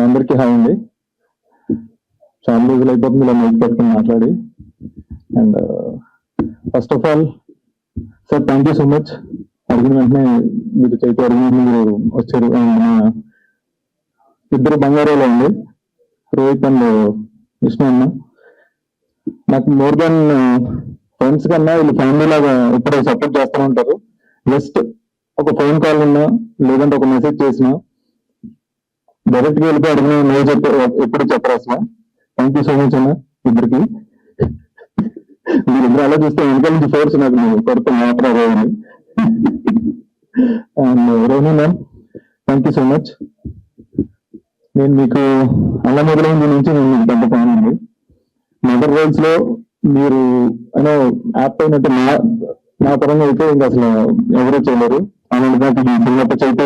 అందరికీ హాయ్ అండి. చాలా రోజులు అయిపోతుంది ఇలా మైక్ పెట్టుకుని మాట్లాడి. And first of all sir thank you so much. అడిగిన వెంటనే మీరు చైతన్య అడిగిన మీరు వచ్చారు. అండ్ ఇద్దరు బంగారాలు అండి, రోహిత్ అండ్ విష్ణు అన్న. నాకు మోర్ దాన్ ఫ్రెండ్స్ కన్నా వీళ్ళు ఫ్యామిలీ లాగా ఇప్పుడు సపోర్ట్ చేస్తూ ఉంటారు. జస్ట్ ఒక ఫోన్ కాల్ ఉన్నా లేదంటే ఒక మెసేజ్ చేసినా డైరెక్ట్ గా వెళ్ళిపోయి అడిగిన నువ్వు చెప్పే ఎప్పుడు చెప్పరు అసలు. థ్యాంక్ యూ సో మచ్ అన్న ఇద్దరికి. మీరు ఇద్దరు అలా చూస్తే వెనకాల నుంచి ఫోర్స్ నాకు కొరత మాట్లాడే. And Rohini ma'am thank you so much. నేను మీకు అలా మొదలైంది నుంచి నేను మీకు పెద్ద ఫ్యాన్ అండి. మదర్ రోల్స్ లో మీరు అయినా యాప్ అయినట్టు నా పరంగా అయితే ఇంకా అసలు ఎవరూ చేయలేరు. అలాంటి నాకు ఈ చిన్నప్పటి అయితే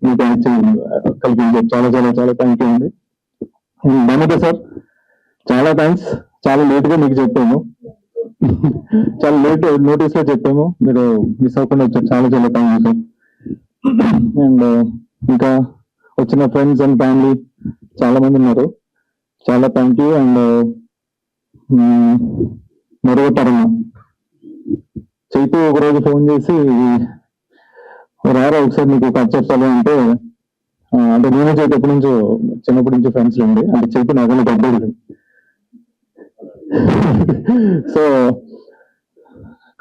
మీకు కల్పించారు. చాలా చాలా చాలా థ్యాంక్ యూ అండి. నమస్తే సార్, చాలా థ్యాంక్స్. చాలా లేట్ గా మీకు చెప్పాము, చాలా లేట్ నోటీస్ లో చెప్పాము, మీరు మిస్ అవ్వకుండా వచ్చారు. చాలా చాలా థ్యాంక్ యూ సార్. అండ్ ఇంకా వచ్చిన ఫ్రెండ్స్ అండ్ ఫ్యామిలీ చాలా మంది ఉన్నారు, చాలా థ్యాంక్ యూ. అండ్ మరో తరంగా చైతు ఒకరోజు ఫోన్ చేసి రారా ఒకసారి నీకు కథ చెప్పాలి అంటే నేనే చైతు ఎప్పటి నుంచో చిన్నప్పటి నుంచి ఫ్రెండ్స్ ఉండి, అంటే చైతు నాకన్నా పెద్దోడు. సో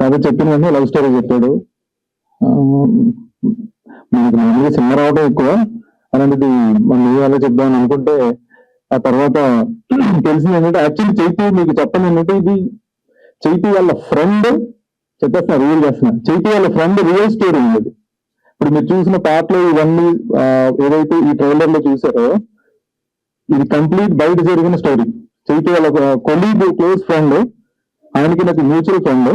కథ చెప్పిన వెంటనే లవ్ స్టోరీ చెప్పాడు. మనకి మామూలుగా సినిమా రావడం ఎక్కువ, అలాంటిది మనం అలా చెప్దామని అనుకుంటే ఆ తర్వాత తెలిసింది ఏంటంటే యాక్చువల్లీ చైతు మీకు చెప్పండి ఏంటంటే ఇది చైతు వాళ్ళ ఫ్రెండ్, చెప్పేస్తున్నా రియల్ చేస్తున్నా, చైతు వాళ్ళ ఫ్రెండ్ రియల్ స్టోరీ ఉంది. ఇప్పుడు మీరు చూసిన పాటలు ఇవన్నీ ఏదైతే ఈ ట్రైలర్ లో చూసారో ఇది కంప్లీట్ బయట జరిగిన స్టోరీ. చైతు వాళ్ళ కొలీగ్, క్లోజ్ ఫ్రెండ్, ఆయనకి నాకు మ్యూచువల్ ఫ్రెండ్.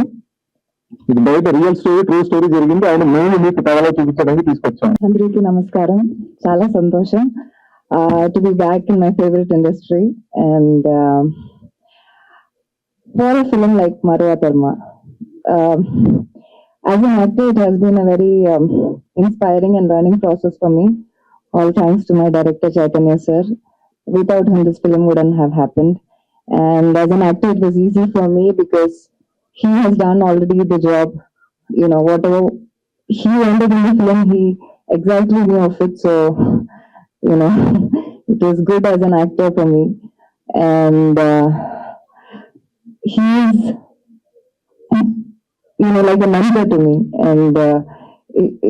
ఇది బయట రియల్ స్టోరీ, ట్రూ స్టోరీ జరిగింది. ఆయన మేము మీకు తగలా చూపించడానికి తీసుకొచ్చాము. అందరికీ నమస్కారం. చాలా సంతోషం to be back in my favourite industry and for a film like Maruvatarma. As an actor, it has been a very inspiring and learning process for me. All thanks to my director Chaitanya sir. Without him, this film wouldn't have happened. And as an actor, it was easy for me because he has done already the job. You know, whatever he wanted in the film, he exactly knew of it. So, you know, it was good as an actor for me. And he's, you know, like a mentor to me. And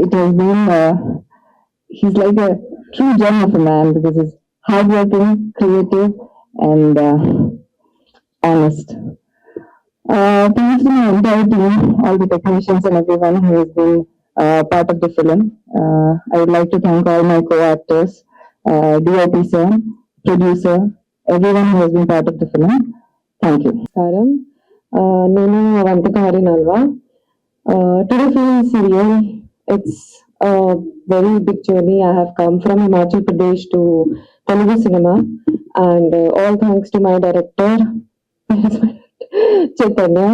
it has been, he's like a true gem of a man because he's hardworking, creative, and honest. Thanks to my entire team, all the technicians and everyone who has been part of the film. I would like to thank all my co-actors, DIP sir, producer, everyone who has been part of the film. Thank you. Karam, Nenu Avantakari Nalva. Today feels real. It's a very big journey. I have come from Himachal Pradesh to Telugu cinema, and all thanks to my director Chaitanya,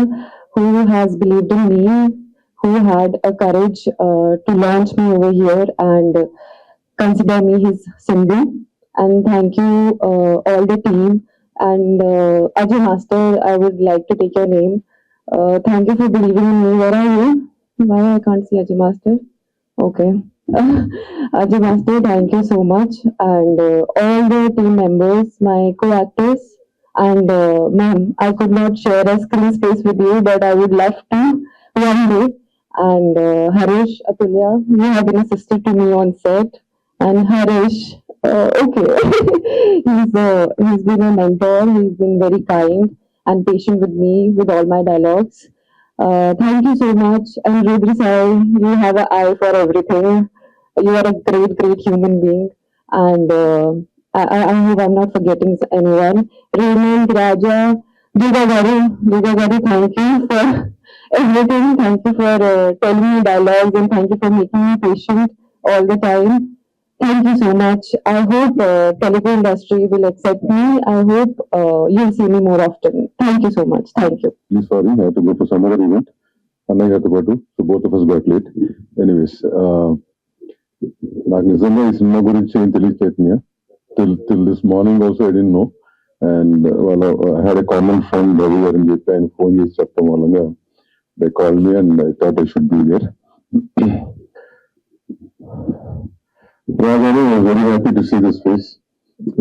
who has believed in me, who had a courage to launch me over here and consider me his Sindhu. And thank you all the team. And Ajay Master, I would like to take your name. Thank you for believing in me. Where are you? Why I can't see Ajay Master? Okay. Ajay Master, thank you so much. And all the team members, my co-actors, and ma'am, I could not share a screen space with you, but I would love to one day. And Harish, Atulya, you have been a sister to me on set. And Harish, okay, he's been a mentor. He's been very kind and patient with me with all my dialogues. Thank you so much. And Rudra Sai, you have an eye for everything. You are a great, great human being. And I hope I'm not forgetting anyone. Raymond, Raja, Duga Gari, thank you for everything. Thank you for telling me dialogues, and thank you for making me patient all the time. Thank you so much. I hope Telugu industry will accept me. I hope you'll see me more often. Thank you so much. Thank you. Sorry, I had to go for some other event. And I had to go to, so both of us got late. Anyways, నాకు నిజంగా ఈ cinema గురించి ఏం తెలియదు Chaitanya. till this morning also I didn't know. And I had a common friend Ravi garu అని చెప్పి ఆయన phone చేసి చెప్పడం వల్ల they called me and I thought I should be there. Raghav, I was very happy to see this face,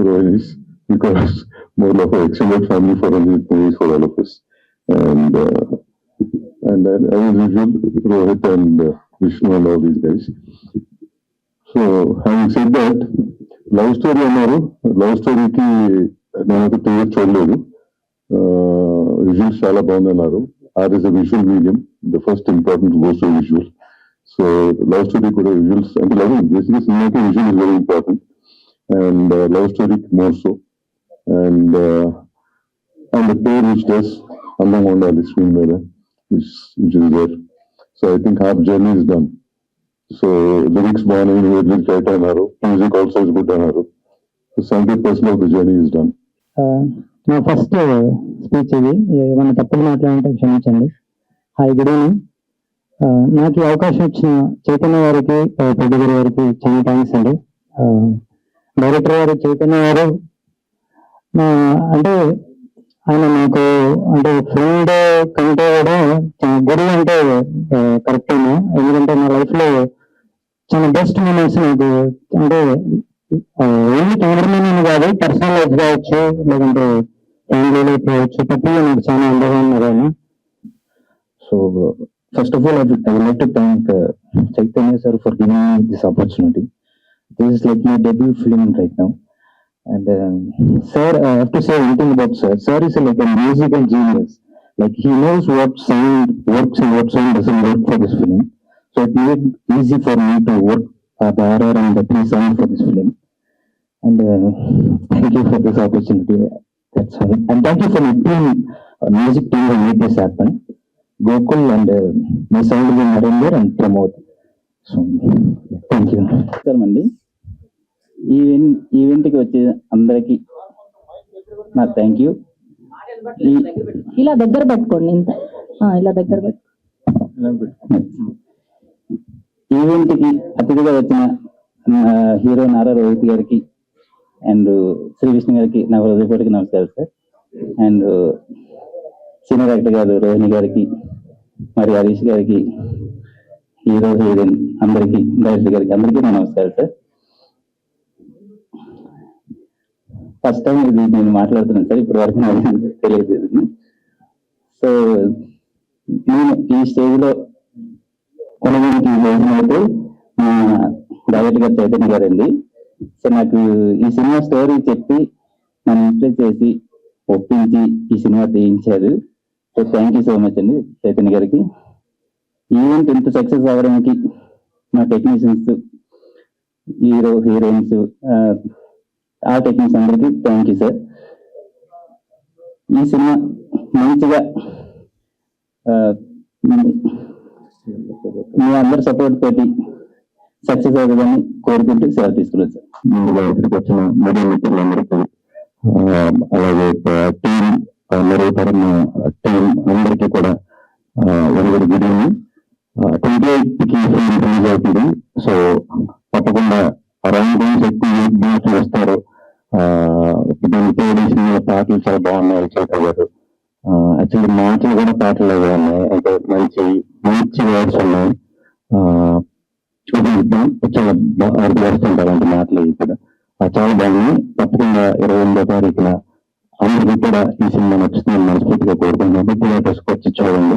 Rohini's, because more of an extended family for movies for all of us. And as usual, Rohit and Vishnu and all these guys. So having said that, love story అన్నారు. Love స్టోరీకి నేను TV చూడలేదు. Visuals చాలా బాగుందన్నారు. Our is a visual medium, the first importance goes to visual. So love story కూడా visuals అంటే love బేసిక్గా సినిమాకి visual is very important and love story more so. And the pair which does అందంగా ఉండాలి screen మీద which is there. So I think half journey is done. So lyrics బాగున్నాయి, lyrics right అన్నారు, music also is good అన్నారు. 70% of the journey is done. నా first speech ఇది, ఏమన్నా తప్పులు మాట్లాడంటే క్షమించండి. Hi, good evening. నాకు ఈ అవకాశం ఇచ్చిన చైతన్య గారికి, పెద్దగారి గారికి చాలా థ్యాంక్స్ అండి. డైరెక్టర్ గారు చైతన్య గారు అంటే ఆయన నాకు అంటే ఫ్రెండ్ కంటే కూడా గురువు అంటే కరెక్ట్ అయినా, ఎందుకంటే నా లైఫ్ లో చాలా బెస్ట్ మూమెంట్స్ నాకు అంటే ఓన్లీ కెమెరామెన్ అని కాదు, పర్సనల్ లైఫ్ కావచ్చు, లేదంటే ఫ్యామిలీ లైఫ్ కావచ్చు, ప్రతిగా నాకు చాలా అందగా ఉన్నారు ఆయన. So first of all, I would like to thank Chaitanya sir for giving me this opportunity. This is like my debut film right now. And sir, I have to say one thing about sir. Sir is like a musical genius. Like he knows what sound works and what sound doesn't work for this film. So it made it easy for me to work the RR and the 3 sound for this film. And thank you for this opportunity. That's all. And thank you for my team, music team who made this happen. Gokul and my sound engineer Narendra and Pramod. So thank you. అండి, ఈవెంట్కి వచ్చే అందరికి నా thank you. ఇలా దగ్గర పెట్టుకోండి, ఇంత ఇలా దగ్గర ఈవెంట్కి అతిథిగా వచ్చిన హీరో నారా రోహిత్ గారికి అండ్ శ్రీ విష్ణు గారికి నా హృదయపూర్వక నమస్కారం సార్. అండ్ సీనియర్ యాక్టర్ గారు రోహిణి గారికి, మరి హరీష్ గారికి, హీరో హీరోయిన్ అందరికి, డైరెక్టర్ గారికి అందరికీ నా నమస్కారం సార్. ఫస్ట్ టైం ఇది నేను మాట్లాడుతున్నాను సార్, ఇప్పటి వరకు నాకు తెలియదు. సో నేను ఈ స్టేజ్ లో కొనగోలుకి అయితే డైరెక్టర్ గారు చైతన్య గారు అండి. సో నాకు ఈ సినిమా స్టోరీ చెప్పి నన్ను ఇంప్రెస్ చేసి ఒప్పించి ఈ సినిమా తీయించారు. So thank you so much అండి చైతన్య గారికి. ఈవెంట్ ఇంత సక్సెస్ అవ్వడానికి మా టెక్నీషియన్స్, హీరో హీరోయిన్స్, ఆ టెక్నీషియన్స్ అందరికీ థ్యాంక్ యూ సార్. ఈ సినిమా మంచిగా మీ అందరి సపోర్ట్ తోటి సక్సెస్ అవుతుందని కోరుకుంటూ సేవ తీసుకున్నాను సార్. ఇక్కడికి వచ్చిన మీడియా మిత్రులందరికీ, అలాగే టీం మెరుగుపడిన టీం అందరికీ కూడా వెరీ గుడ్ ఈవినింగ్. 28కి ఫిల్మ్ రిలీజ్ అవుతుంది. సో తప్పకుండా అరౌండ్ ఎక్కువ వస్తారు. దీనికి పాటలు చాలా బాగున్నాయి. చైతన్య గారు యాక్చువల్లీ మాటలు కూడా పాటలు ఉన్నాయి, అంటే మంచి మంచి వర్డ్స్ ఉన్నాయి. చాలా వస్తుంటారు అంటే మాటలు కూడా చాలా బాగున్నాయి. తప్పకుండా 28వ తారీఖున అందరికీ కూడా ఈ సినిమా నచ్చుతుందని మనస్ఫూర్తిగా కోరుకుంటున్నాను. థియేటర్స్కి వచ్చి చూడండి.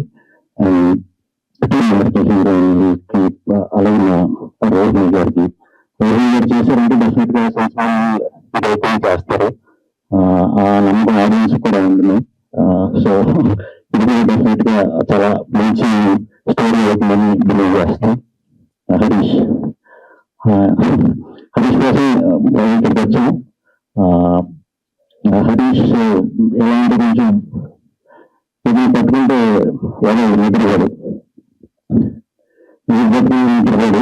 హీరోయిన్కి అలాగే రోహిణి గారికి, రోహిణి గారు చేశారంటే డెఫినెట్ గా సంవత్సరాన్ని చేస్తారు. ఆ నమ్మకం ఆడియన్స్ కూడా ఉంది. సో ఇది డెఫినెట్ గా చాలా మంచి స్టోరీ అవుతుందని బిలీవ్ చేస్తాం. హరీష్ కోసం ఇక్కడికి వచ్చాం. హరీష్ ఎలా అంటే కొంచెం ఇది పట్టుకుంటే ఎలా నిద్రపోడు, నిద్రపోడు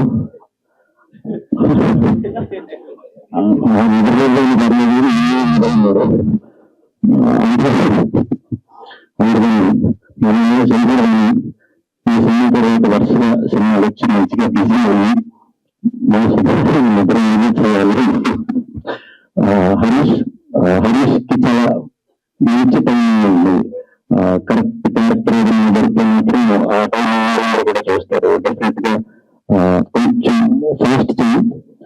ఈ సినిమా తర్వాత వరుసగా సినిమాలు వచ్చి మంచిగా బిజీ అయ్యి నిద్ర చేయాలి. హరీష్ కి చాలా మంచి టైం ఉంది. కరెక్ట్ క్యారెక్టర్ దొరికితే మాత్రం ఆ టైం కూడా చూస్తారు. డెఫినెట్ గా కొంచెం ఫాస్ట్ చేయి,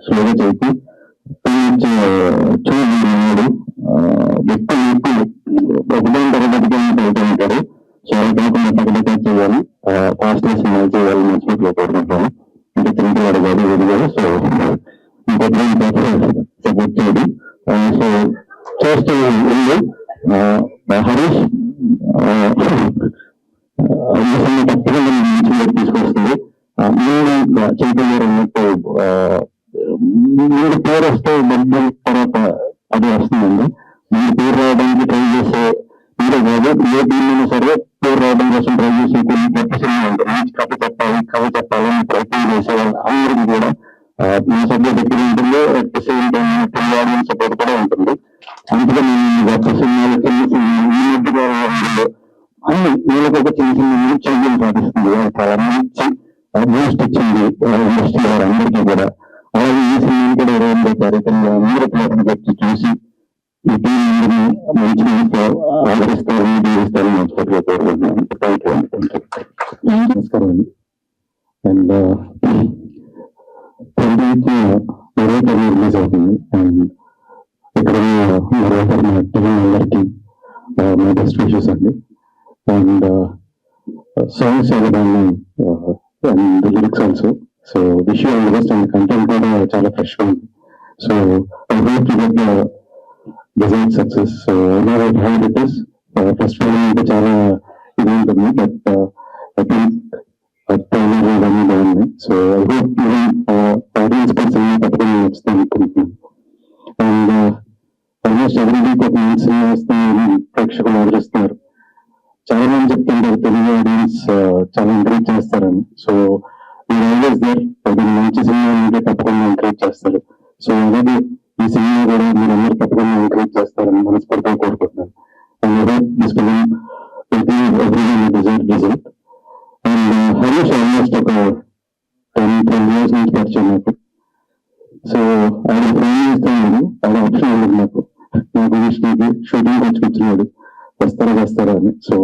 స్లోగా చేసి చూడు వ్యక్తులు ఒకదాని తరగతిగా అవుతూ ఉంటారు. సో అలా కాకుండా తగ్గట్టుగా చేయాలి, కాస్ట్లీ సినిమా చేయాలి మనసులో కోరుకుంటాను. అంటే తింటూ అడగాలి ఎదిగాలి. సో సపోర్ట్ చేయదు. సో చేస్తూ ఉంది హరీష్. తప్పకుండా మంచి తీసుకొస్తుంది. నేను చైతన్య అన్నట్టు మీరు పేరు వస్తే డబ్బు తర్వాత అది వస్తుందండి. మీరు పేరు రావడానికి ట్రై చేసే మీరే కాదు, ఏ టీంలో సరే పేరు రావడం కోసం ట్రై చేసే కొన్ని కొత్త సినిమా ఉంటుంది. మంచి కథ చెప్పాలని ప్రయత్నం చేసే వాళ్ళు అందరికీ కూడా నా సబ్జెక్ట్ ఎక్కువ ఉంటుంది. At the same time audience support కూడా ఉంటుంది. అందుకే నేను గొప్ప సినిమాలు చిన్న సినిమాలు అన్ని వీళ్ళకి ఒక చిన్న సినిమా చైతన్యం సాధిస్తుంది. చాలా మంచి బూస్ట్ ఇచ్చింది ఇండస్ట్రీ వారు అందరికీ కూడా. అలాగే ఈ సినిమాని కూడా 25వ తారీఖున అందరూ ప్రయత్నం వచ్చి చూసి ఈ టీం అందరినీ మంచి మంచితో ఆదరిస్తారని దీవిస్తారని మనస్ఫూర్తిగా కోరుకుంటున్నాను. నమస్కారం అండి. అండ్ 28 రిలీజ్ అవుతుంది. అండ్ ఇక్కడ మరొకరు మా టీం అందరికీ మా బెస్ట్ విషెస్ అండి. అండ్ సాంగ్స్ అవడాన్ని and lyrics also. So wish you all the best. And content కూడా చాలా ఫ్రెష్ గా ఉంది. So I hope to get design success. So I know how it is. First film అంటే చాలా ఇది ఉంటుంది, బట్ ఐ థింక్ ఇవన్నీ బాగుంది. So I hope audience person తప్పకుండా నచ్చుతాను అనుకుంటున్నాను. అండ్ ఆల్మోస్ట్ ఎవ్రీ వీక్ ఒక మంచి సినిమా వస్తుంది, ప్రేక్షకులు ఆదరిస్తున్నారు. చాలా మంది చెప్తుంటారు తెలుగు ఆడియన్స్ చాలా ఎంకరేజ్ చేస్తారని. సో మీరు ఆల్వేస్ దేర్. అది మంచి సినిమా ఉంటే తప్పకుండా ఎంకరేజ్ చేస్తారు. సో అలాగే ఈ సినిమా కూడా మీరు అందరూ తప్పకుండా ఎంకరేజ్ చేస్తారని మనస్ఫూర్తిగా కోరుకుంటున్నాను. And this film result. And Harish almost ఒక 10 years నుంచి పరిచయం నాకు. సో ఆయన ఫోన్ చేస్తాను, ఆయన ఆప్షన్ ఉండదు నాకు విష్ణుకి షూటింగ్ వచ్చి కూర్చున్నాడు, వస్తారా అని. సో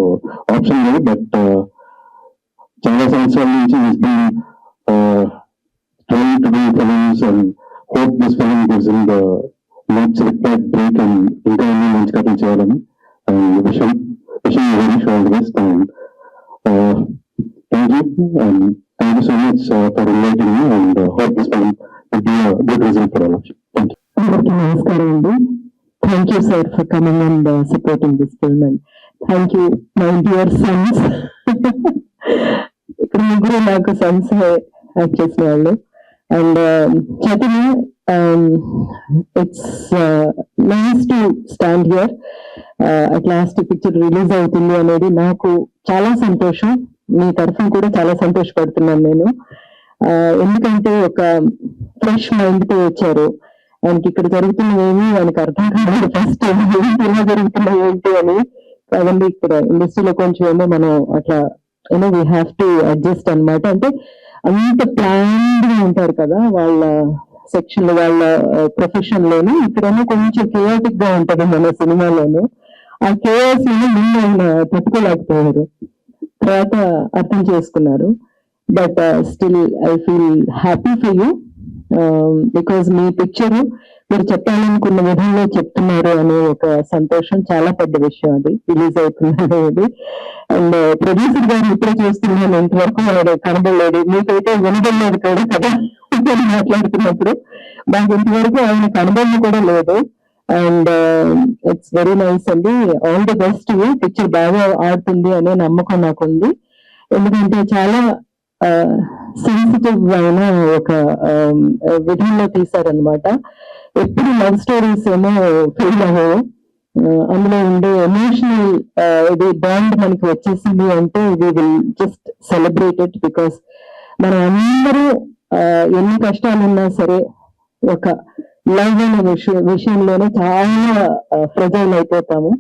ఆప్షన్ లేదు. బట్ చాలా సంవత్సరాల నుంచి trying to do films and hope this film gives him the much required break and ఇంకా ఎన్నో మంచి కథలు చేయాలని. అండ్ విషయం very all the best. And thank you so much for inviting me. And hope this film will be a good result for all of you. Thank you. అందరికీ నమస్కారం అండి. Thank you sir for coming and supporting this film. And thank you my dear Sons. ఇక్కడ ముగ్గురు నాకు Sons act చేసిన వాళ్ళు. And Chaitanya, it's nice to stand here. At last picture release అవుతుంది అనేది నాకు చాలా సంతోషం. మీ తరఫున కూడా చాలా సంతోషపడుతున్నాను నేను. ఎందుకంటే ఒక ఫ్రెష్ మైండ్ తో వచ్చారు. ఆయనకి ఇక్కడ జరుగుతున్నవేమి ఆయనకు అర్థం కాదు. ఫస్ట్ ఎలా జరుగుతున్నాయి ఏంటి అని కాదండి. ఇక్కడ ఇండస్ట్రీలో కొంచెం ఏమో మనం అట్లా వీ హ్యావ్ టు అడ్జస్ట్ అనమాట. అంటే అంత ప్లాన్డ్ గా ఉంటారు కదా వాళ్ళ సెక్షన్ లో, వాళ్ళ ప్రొఫెషన్ లోను. ఇక్కడేమో కొంచెం కేయాటిక్ గా ఉంటది మన సినిమాలోను. ఆ కేయాస్ ముందు ఆయన తట్టుకోలేకపోయారు, తర్వాత అర్థం చేసుకున్నారు. But still I feel happy for you because me picture మీరు చెప్పాలనుకున్న విధంలో చెప్తున్నారు అనే ఒక సంతోషం చాలా పెద్ద విషయం. అది రిలీజ్ అవుతుంది అనేది. అండ్ ప్రొడ్యూసర్ గారు ఇప్పుడే చూస్తున్నాను, ఇంతవరకు ఆయన కనబడలేదు. మీకైతే వినబడలేదు కూడా కదా మాట్లాడుతున్నప్పుడు. మాకు ఇంతవరకు ఆయన కనబడని కూడా లేదు. అండ్ ఇట్స్ వెరీ నైస్ అండి. All the best. పిక్చర్ బాగా ఆడుతుంది అనే నమ్మకం నాకుంది. ఎందుకంటే చాలా సెన్సిటివ్ అయిన ఒక విధంలో తీశారనమాట. ఎప్పుడు లవ్ స్టోరీస్ ఏమో ఫెయిల్ అవ్వవు. అందులో ఉండే ఎమోషనల్ ఇది బాండ్ మనకి వచ్చేసింది అంటే we will just celebrate it. Because మనం అందరూ ఎన్ని కష్టాలు ఉన్నా సరే ఒక లవ్ అనే విషయంలోనే చాలా ఫ్రెజైల్ అయిపోతాము.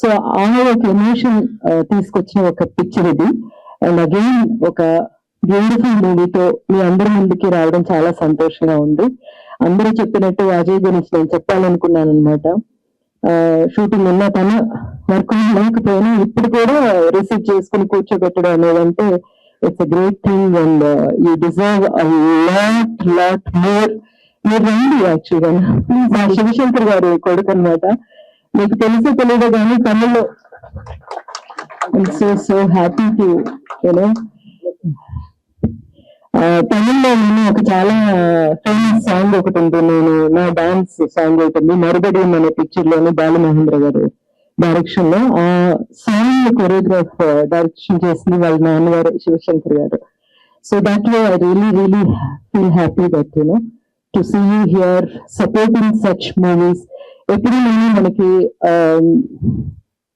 సో ఆ ఒక ఎమోషన్ తీసుకొచ్చిన ఒక పిక్చర్ ఇది. అండ్ అగైన్ ఒక బ్యూటిఫుల్ మూవీతో మీ అందరి ముందుకి రావడం చాలా సంతోషంగా ఉంది. అందరూ చెప్పినట్టు అజయ్ గురించి నేను చెప్పాలనుకున్నాను అనమాట. షూటింగ్ ఉన్న తన వర్క్ లేకపోయినా ఇప్పుడు కూడా రిసీవ్ చేసుకుని కూర్చోబెట్టడం అనేదంటే it's a great thing and you deserve lot more. మీరు రండి యాక్చువల్గా, మా శివశంకర్ గారు కొడుకు అనమాట. మీకు తెలిసే తెలియదు కానీ తమిళ్లో సో హ్యాపీ టు యూనో తమిళ్లో నేను ఒక చాలా ఫేమస్ సాంగ్ ఒకటి ఉంటుంది, నేను నా డాన్స్ సాంగ్ ఉంటుంది మరుబడి అనే పిక్చర్ లోని బాలమహేంద్ర గారు డైరెక్షన్ లో ఆ సాంగ్ కొరియోగ్రాఫ్ డైరెక్షన్ చేసింది వాళ్ళ నాన్నగారు శివశంకర్ గారు. So that way I really feel happy that you know to see you here supporting such movies. ఎప్పుడు నేను మనకి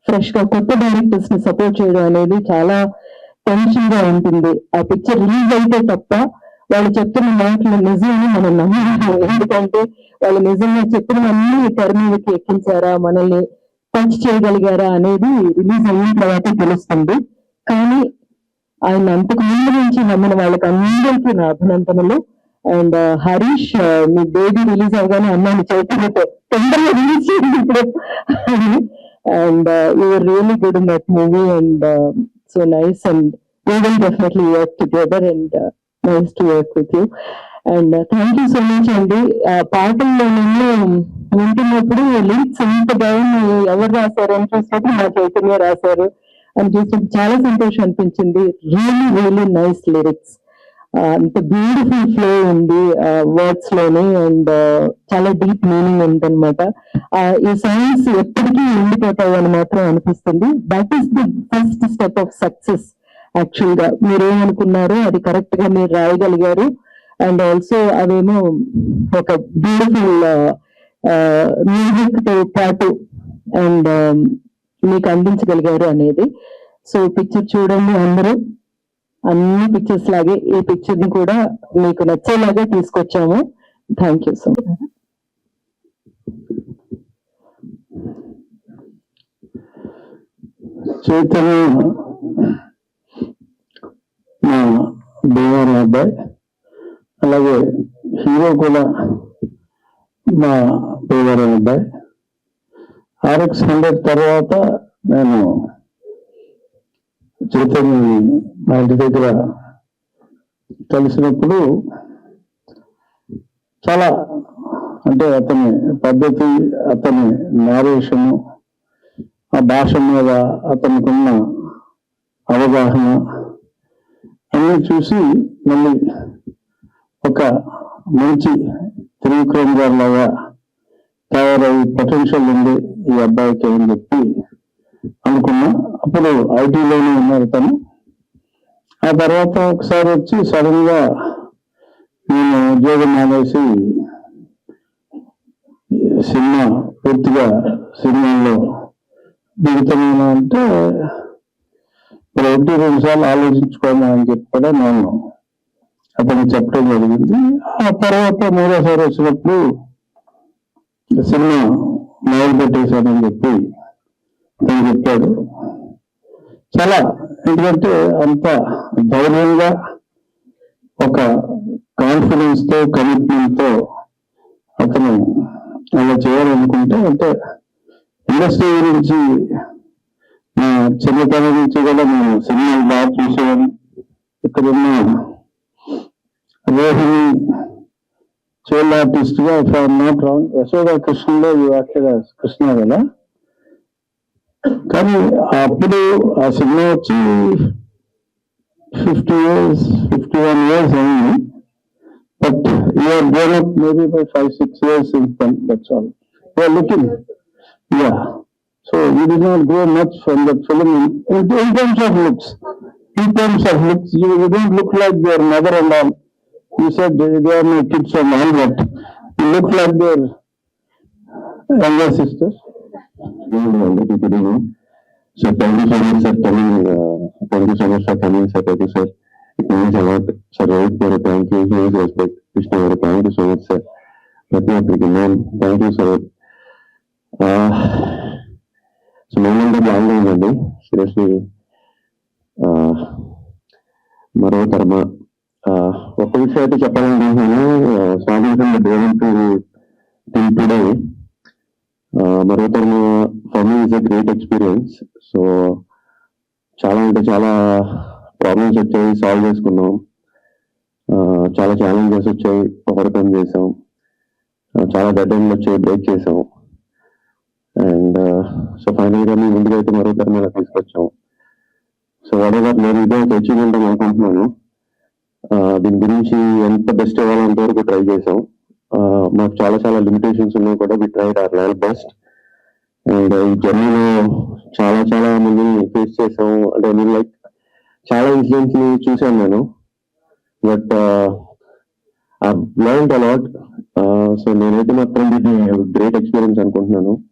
ఫ్రెష్ గా కొత్త డైరెక్టర్స్ ని సపోర్ట్ చేయడం అనేది చాలా టెన్షన్ గా ఉంటుంది. ఆ పిక్చర్ రిలీజ్ అయితే తప్ప వాళ్ళు చెప్తున్న మాటలు నిజమని మనం నమ్మాలి. ఎందుకంటే వాళ్ళు నిజంగా చెప్పినవన్నీ తెర మీదకి ఎక్కించారా, మనల్ని టచ్ చేయగలిగారా అనేది రిలీజ్ అయిన తర్వాత తెలుస్తుంది. కానీ ఆయన అంతకు ముందు నుంచి నమ్మిన వాళ్ళకి అందరికీ నా అభినందనలు. అండ్ హరీష్, మీ బేబీ రిలీజ్ అవగానే అన్నాను చైతన్యతో తొందరగా రిలీజ్ చేయండి ఇప్పుడు and you are really good in that movie and so nice and we will definitely work together and nice to work with you and thank you so much అండి. పాటల్లో నేను వింటున్నప్పుడు లిరిక్స్ ఎంత బాగున్నాయి, ఎవరు రాశారు అని చూసినప్పుడు మా చైతన్య రాశారు అని చూసినప్పుడు చాలా సంతోషం అనిపించింది. రియలీ నైస్ లిరిక్స్, అంత బ్యూటిఫుల్ ఫ్లో ఉంది వర్డ్స్ లోని అండ్ చాలా డీప్ మీనింగ్ ఉందన్నమాట. ఈ సాంగ్స్ ఎప్పటికీ ఉండిపోతాయి అని మాత్రం అనిపిస్తుంది. That is the first step of success. Actual గా మీరేమనుకున్నారో అది కరెక్ట్ గా మీరు రాయగలిగారు అండ్ ఆల్సో అవేమో ఒక బ్యూటిఫుల్ మ్యూజిక్ తో పాటు అండ్ మీకు అందించగలిగారు అనేది. సో పిక్చర్ చూడండి అందరూ, అన్ని పిక్చర్స్ లాగే ఈ పిక్చర్ ని కూడా మీకు నచ్చేలాగా తీసుకొచ్చాము. Thank you so much. Chaitanya మా దేవారి అబ్బాయి, అలాగే హీరో కూడా మా దేవారి అబ్బాయి. RX100 తర్వాత నేను చైతన్యని మా ఇంటి దగ్గర కలిసినప్పుడు చాలా అంటే అతని పద్ధతి, అతని నేరేషను, ఆ భాష మీద అతనికున్న అవగాహన అన్ని చూసి మళ్ళీ ఒక మంచి త్రివిక్రమ్ గారి లాగా తయారయ్యి పొటెన్షియల్ ఉంది ఈ అబ్బాయికి అని చెప్పి అనుకున్నా. అప్పుడు ఐటీలోనే ఉన్నారు తను. ఆ తర్వాత ఒకసారి వచ్చి సడన్ గా నేను ఉద్యోగం మానేసి సినిమా పూర్తిగా సినిమాల్లో దిగుతున్నాను అంటే మరి 1-2 సార్లు ఆలోచించుకోమా అని చెప్పి కూడా నేను అతనికి చెప్పడం జరిగింది. ఆ తర్వాత 3వ సారి వచ్చినప్పుడు సినిమా మొదలు పెట్టేశానని చెప్పి తను చెప్పాడు. చాలా ఎందుకంటే అంత ధైర్యంగా ఒక కాన్ఫిడెన్స్ తో కమిట్మెంట్ తో అతను అలా చేయాలనుకుంటే, అంటే ఇండస్ట్రీ గురించి నా చిన్నతనం నుంచి కూడా నేను సినిమాలు బాగా చూసేవాడిని. ఇక్కడున్న రోహిణి చైల్డ్ ఆర్టిస్ట్ గా if I'm not wrong Yashoda కృష్ణలో కృష్ణ కదా. కానీ అప్పుడు ఆ సినిమా వచ్చి 51 years అయింది. But you are gone up maybe by 5-6 years since then. That's all. You are looking, yeah. So you did not grow much from that film in terms of looks. In terms of looks, you don't look like your mother and all. You said they are my kids and all, but you look like their younger sisters. So thank you so much for coming. Thank you so much for coming, sir. Thank you, sir. It means a lot. Sir, Rohit garu, thank you. Huge respect. Krishna garu, thank you so much, sir. Thank you so much. So moment long అయిందండి. Seriously మరో తరమ ఒక విషయం అయితే చెప్పాలనుకుంటున్నాను. Starting from the day one till today మరోతరం for me is a great experience. So చాలా అంటే చాలా ప్రాబ్లమ్స్ వచ్చాయి, సాల్వ్ చేసుకున్నాం. చాలా ఛాలెంజెస్ వచ్చాయి, ఓవర్కమ్ చేసాం. చాలా డెడ్ ఎండ్ వచ్చాయి, బ్రేక్ చేసాం. అండ్ సో ఫైనల్ గా మీ ముందుకు అయితే మరో తరం మీద తీసుకొచ్చాం. సో వాడేవర్ నేను ఇదే ఒక అచీవ్మెంట్ అని అనుకుంటున్నాను. దీని గురించి ఎంత బెస్ట్ ఇవ్వాలంత వరకు ట్రై చేసాం. మాకు చాలా చాలా లిమిటేషన్స్ ఉన్నా కూడా we tried our level best. And ఈ జర్నీలో చాలా చాలా మందిని ఫేస్ చేసాం. అంటే నేను లైక్ చాలా ఇన్సిడెంట్స్ ని చూశాను నేను. But I learned a lot. So నేనైతే మాత్రం ఇది గ్రేట్ ఎక్స్పీరియన్స్ అనుకుంటున్నాను.